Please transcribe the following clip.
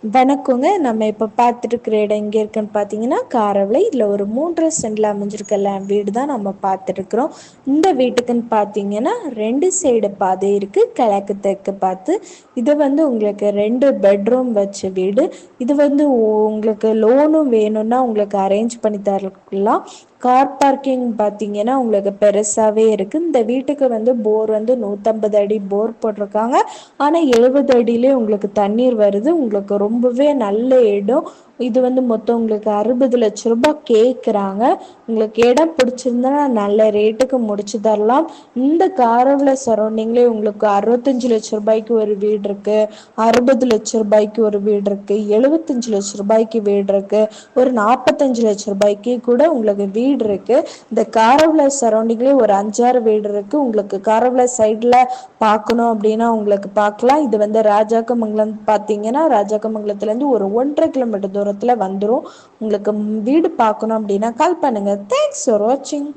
வணக்கங்க. நம்ம இப்ப பார்த்துட்டு இருக்கிற இடம் எங்க இருக்குன்னு பார்த்தீங்கன்னா, காரவிளை. இதுல ஒரு 3 சென்ட்ல அமைஞ்சிருக்க வீடு தான் நம்ம பார்த்துட்டு இருக்கிறோம். இந்த வீட்டுக்குன்னு பார்த்தீங்கன்னா 2 சைடு பாதை இருக்கு, கிழக்கு தெற்கு பார்த்து. இது வந்து உங்களுக்கு 2 பெட்ரூம் வச்ச வீடு. இது வந்து உங்களுக்கு லோனும் வேணும்னா உங்களுக்கு அரேஞ்ச் பண்ணி தரலாம். கார் பார்க்கிங் பார்த்தீங்கன்னா உங்களுக்கு பெருசாகவே இருக்குது. இந்த வீட்டுக்கு வந்து போர் வந்து 150 அடி போர் போட்டிருக்காங்க. ஆனால் 70 அடியிலே உங்களுக்கு தண்ணீர் வருது. உங்களுக்கு ரொம்பவே நல்ல இடம். இது வந்து மொத்தம் உங்களுக்கு 60 லட்ச ரூபாய் கேட்குறாங்க. உங்களுக்கு இடம் பிடிச்சிருந்தா நல்ல ரேட்டுக்கு முடிச்சு தரலாம். இந்த காரவிளை சரௌண்டிங்லேயே உங்களுக்கு 65 லட்ச ரூபாய்க்கு ஒரு வீடு இருக்கு, 60 லட்ச ரூபாய்க்கு ஒரு வீடு இருக்கு, 75 லட்ச ரூபாய்க்கு வீடு இருக்கு, ஒரு 45 லட்ச ரூபாய்க்கு கூட உங்களுக்கு வீடு இருக்கு. இந்த காரவிளை சரௌண்டிங்லேயே ஒரு 5-6 வீடு இருக்கு. உங்களுக்கு காரவிளை சைடில் பார்க்கணும் அப்படின்னா உங்களுக்கு பார்க்கலாம். இது வந்து ராஜாக்கமங்கலம் பார்த்தீங்கன்னா, ராஜாக்கமங்கலத்துலேருந்து ஒரு 1.5 கிலோமீட்டர் தூரத்தில் வந்துடும். உங்களுக்கு வீடு பார்க்கணும் அப்படின்னா கால் பண்ணுங்க. தேங்க்ஸ் ஃபார் வாட்சிங்.